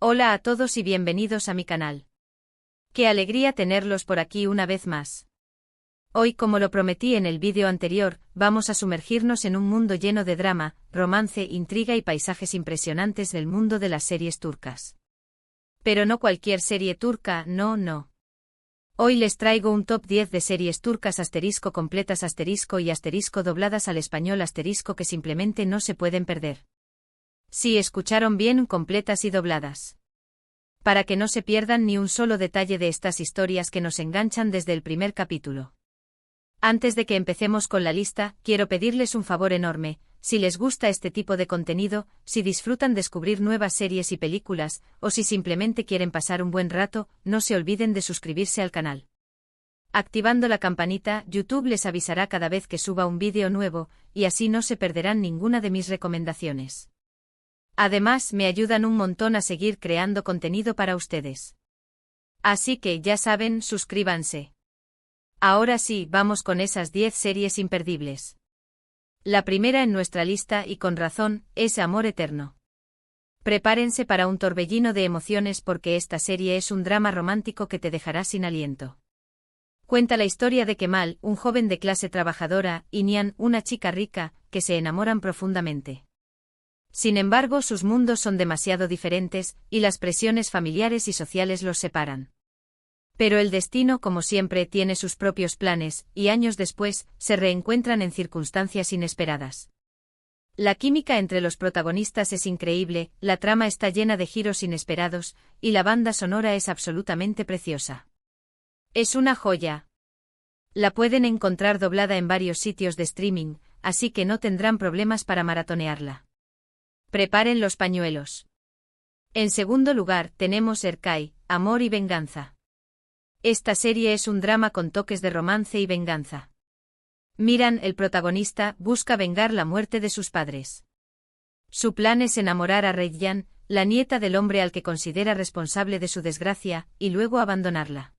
Hola a todos y bienvenidos a mi canal. Qué alegría tenerlos por aquí una vez más. Hoy, como lo prometí en el vídeo anterior, vamos a sumergirnos en un mundo lleno de drama, romance, intriga y paisajes impresionantes del mundo de las series turcas. Pero no cualquier serie turca, no. Hoy les traigo un top 10 de series turcas completas y dobladas al español que simplemente no se pueden perder. Sí, escucharon bien, completas y dobladas. Para que no se pierdan ni un solo detalle de estas historias que nos enganchan desde el primer capítulo. Antes de que empecemos con la lista, quiero pedirles un favor enorme: si les gusta este tipo de contenido, si disfrutan descubrir nuevas series y películas, o si simplemente quieren pasar un buen rato, no se olviden de suscribirse al canal. Activando la campanita, YouTube les avisará cada vez que suba un vídeo nuevo, y así no se perderán ninguna de mis recomendaciones. Además, me ayudan un montón a seguir creando contenido para ustedes. Así que, ya saben, suscríbanse. Ahora sí, vamos con esas 10 series imperdibles. La primera en nuestra lista, y con razón, es Amor Eterno. Prepárense para un torbellino de emociones porque esta serie es un drama romántico que te dejará sin aliento. Cuenta la historia de Kemal, un joven de clase trabajadora, y Nihan, una chica rica, que se enamoran profundamente. Sin embargo, sus mundos son demasiado diferentes, y las presiones familiares y sociales los separan. Pero el destino, como siempre, tiene sus propios planes, y años después, se reencuentran en circunstancias inesperadas. La química entre los protagonistas es increíble, la trama está llena de giros inesperados, y la banda sonora es absolutamente preciosa. Es una joya. La pueden encontrar doblada en varios sitios de streaming, así que no tendrán problemas para maratonearla. Preparen los pañuelos. En segundo lugar, tenemos Erkay, Amor y Venganza. Esta serie es un drama con toques de romance y venganza. Miran, el protagonista, busca vengar la muerte de sus padres. Su plan es enamorar a Reyyan, la nieta del hombre al que considera responsable de su desgracia, y luego abandonarla.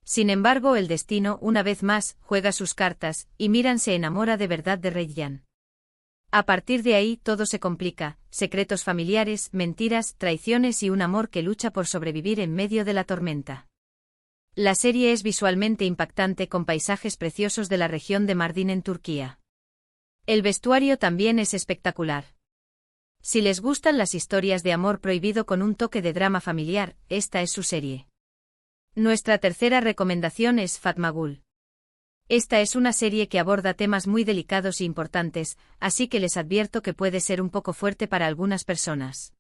Sin embargo, el destino, una vez más, juega sus cartas, y Miran se enamora de verdad de Reyyan. A partir de ahí todo se complica: secretos familiares, mentiras, traiciones y un amor que lucha por sobrevivir en medio de la tormenta. La serie es visualmente impactante con paisajes preciosos de la región de Mardin en Turquía. El vestuario también es espectacular. Si les gustan las historias de amor prohibido con un toque de drama familiar, esta es su serie. Nuestra tercera recomendación es Fatma Gul. Esta es una serie que aborda temas muy delicados e importantes, así que les advierto que puede ser un poco fuerte para algunas personas.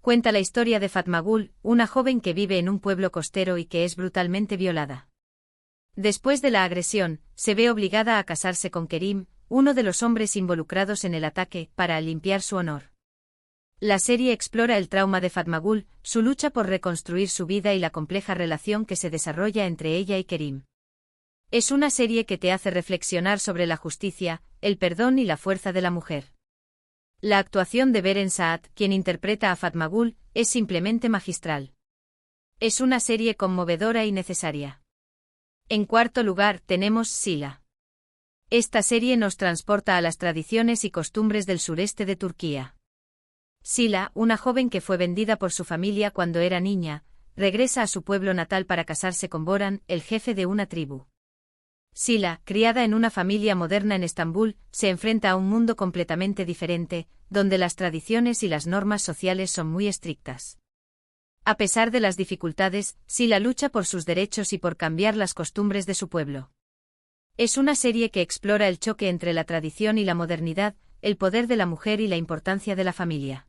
Cuenta la historia de Fatma Gul, una joven que vive en un pueblo costero y que es brutalmente violada. Después de la agresión, se ve obligada a casarse con Kerim, uno de los hombres involucrados en el ataque, para limpiar su honor. La serie explora el trauma de Fatma Gul, su lucha por reconstruir su vida y la compleja relación que se desarrolla entre ella y Kerim. Es una serie que te hace reflexionar sobre la justicia, el perdón y la fuerza de la mujer. La actuación de Beren Saat, quien interpreta a Fatma Gul, es simplemente magistral. Es una serie conmovedora y necesaria. En cuarto lugar, tenemos Sila. Esta serie nos transporta a las tradiciones y costumbres del sureste de Turquía. Sila, una joven que fue vendida por su familia cuando era niña, regresa a su pueblo natal para casarse con Boran, el jefe de una tribu. Sila, criada en una familia moderna en Estambul, se enfrenta a un mundo completamente diferente, donde las tradiciones y las normas sociales son muy estrictas. A pesar de las dificultades, Sila lucha por sus derechos y por cambiar las costumbres de su pueblo. Es una serie que explora el choque entre la tradición y la modernidad, el poder de la mujer y la importancia de la familia.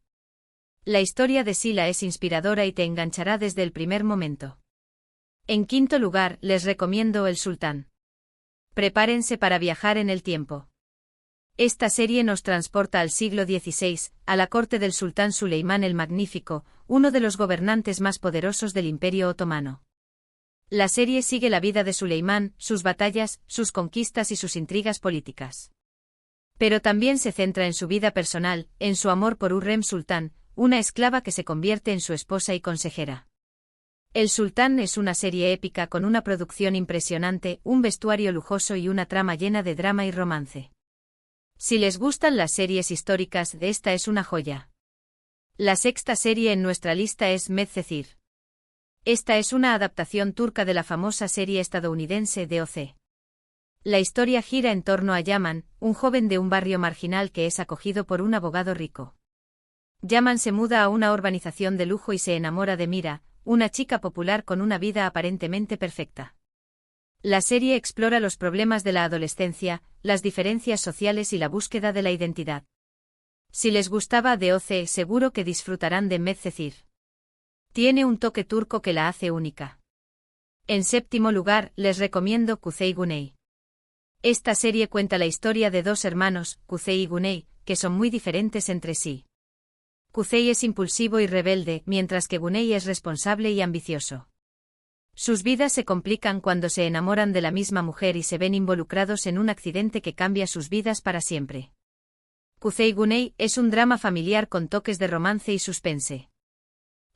La historia de Sila es inspiradora y te enganchará desde el primer momento. En quinto lugar, les recomiendo El Sultán. Prepárense para viajar en el tiempo. Esta serie nos transporta al siglo XVI, a la corte del sultán Suleimán el Magnífico, uno de los gobernantes más poderosos del Imperio Otomano. La serie sigue la vida de Suleimán, sus batallas, sus conquistas y sus intrigas políticas. Pero también se centra en su vida personal, en su amor por Hürrem Sultán, una esclava que se convierte en su esposa y consejera. El Sultán es una serie épica con una producción impresionante, un vestuario lujoso y una trama llena de drama y romance. Si les gustan las series históricas, esta es una joya. La sexta serie en nuestra lista es Medcezir. Esta es una adaptación turca de la famosa serie estadounidense DOC. La historia gira en torno a Yaman, un joven de un barrio marginal que es acogido por un abogado rico. Yaman se muda a una urbanización de lujo y se enamora de Mira, una chica popular con una vida aparentemente perfecta. La serie explora los problemas de la adolescencia, las diferencias sociales y la búsqueda de la identidad. Si les gustaba DOC, seguro que disfrutarán de Medcezir. Tiene un toque turco que la hace única. En séptimo lugar, les recomiendo Kuzey Güney. Esta serie cuenta la historia de dos hermanos, Kuzey y Güney, que son muy diferentes entre sí. Kuzey es impulsivo y rebelde, mientras que Güney es responsable y ambicioso. Sus vidas se complican cuando se enamoran de la misma mujer y se ven involucrados en un accidente que cambia sus vidas para siempre. Kuzey Güney es un drama familiar con toques de romance y suspense.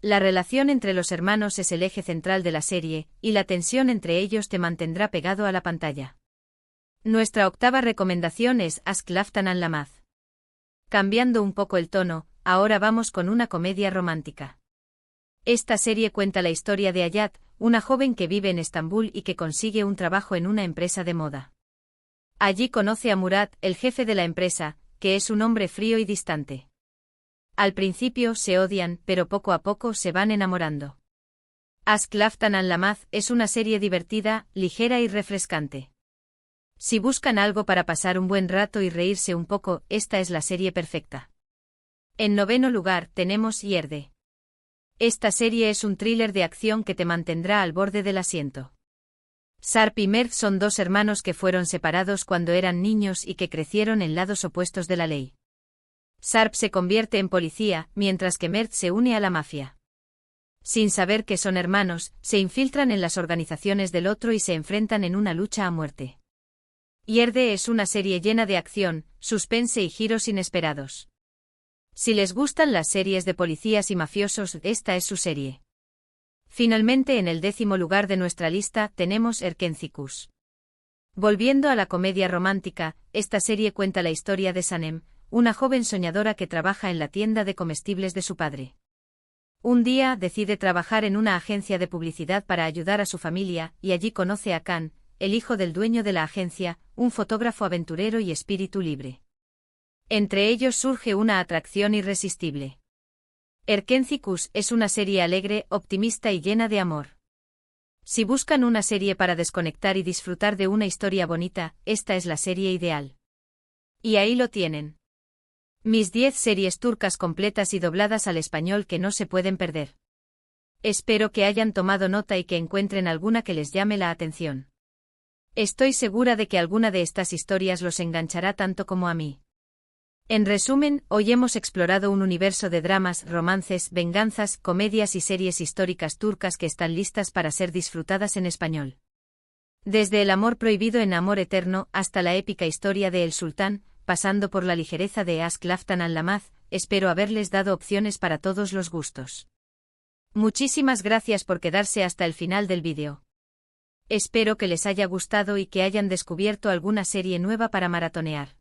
La relación entre los hermanos es el eje central de la serie, y la tensión entre ellos te mantendrá pegado a la pantalla. Nuestra octava recomendación es Aşk Laftan Anlamaz. Cambiando un poco el tono, ahora vamos con una comedia romántica. Esta serie cuenta la historia de Hayat, una joven que vive en Estambul y que consigue un trabajo en una empresa de moda. Allí conoce a Murat, el jefe de la empresa, que es un hombre frío y distante. Al principio se odian, pero poco a poco se van enamorando. Aşk Laftan Anlamaz es una serie divertida, ligera y refrescante. Si buscan algo para pasar un buen rato y reírse un poco, esta es la serie perfecta. En noveno lugar tenemos Yerde. Esta serie es un thriller de acción que te mantendrá al borde del asiento. Sarp y Mert son dos hermanos que fueron separados cuando eran niños y que crecieron en lados opuestos de la ley. Sarp se convierte en policía, mientras que Mert se une a la mafia. Sin saber que son hermanos, se infiltran en las organizaciones del otro y se enfrentan en una lucha a muerte. Yerde es una serie llena de acción, suspense y giros inesperados. Si les gustan las series de policías y mafiosos, esta es su serie. Finalmente, en el 10º lugar de nuestra lista tenemos Erkencikus. Volviendo a la comedia romántica, esta serie cuenta la historia de Sanem, una joven soñadora que trabaja en la tienda de comestibles de su padre. Un día decide trabajar en una agencia de publicidad para ayudar a su familia, y allí conoce a Khan, el hijo del dueño de la agencia, un fotógrafo aventurero y espíritu libre. Entre ellos surge una atracción irresistible. Erkencikus es una serie alegre, optimista y llena de amor. Si buscan una serie para desconectar y disfrutar de una historia bonita, esta es la serie ideal. Y ahí lo tienen. Mis 10 series turcas completas y dobladas al español que no se pueden perder. Espero que hayan tomado nota y que encuentren alguna que les llame la atención. Estoy segura de que alguna de estas historias los enganchará tanto como a mí. En resumen, hoy hemos explorado un universo de dramas, romances, venganzas, comedias y series históricas turcas que están listas para ser disfrutadas en español. Desde el amor prohibido en Amor Eterno hasta la épica historia de El Sultán, pasando por la ligereza de Aşk Laftan Anlamaz, espero haberles dado opciones para todos los gustos. Muchísimas gracias por quedarse hasta el final del vídeo. Espero que les haya gustado y que hayan descubierto alguna serie nueva para maratonear.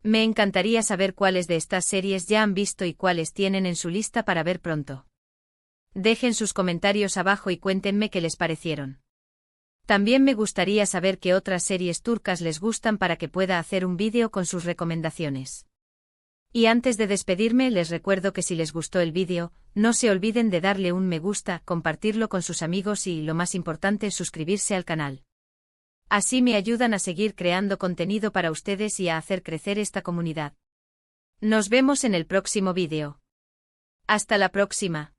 Me encantaría saber cuáles de estas series ya han visto y cuáles tienen en su lista para ver pronto. Dejen sus comentarios abajo y cuéntenme qué les parecieron. También me gustaría saber qué otras series turcas les gustan para que pueda hacer un vídeo con sus recomendaciones. Y antes de despedirme les recuerdo que si les gustó el vídeo, no se olviden de darle un me gusta, compartirlo con sus amigos y, lo más importante, suscribirse al canal. Así me ayudan a seguir creando contenido para ustedes y a hacer crecer esta comunidad. Nos vemos en el próximo vídeo. Hasta la próxima.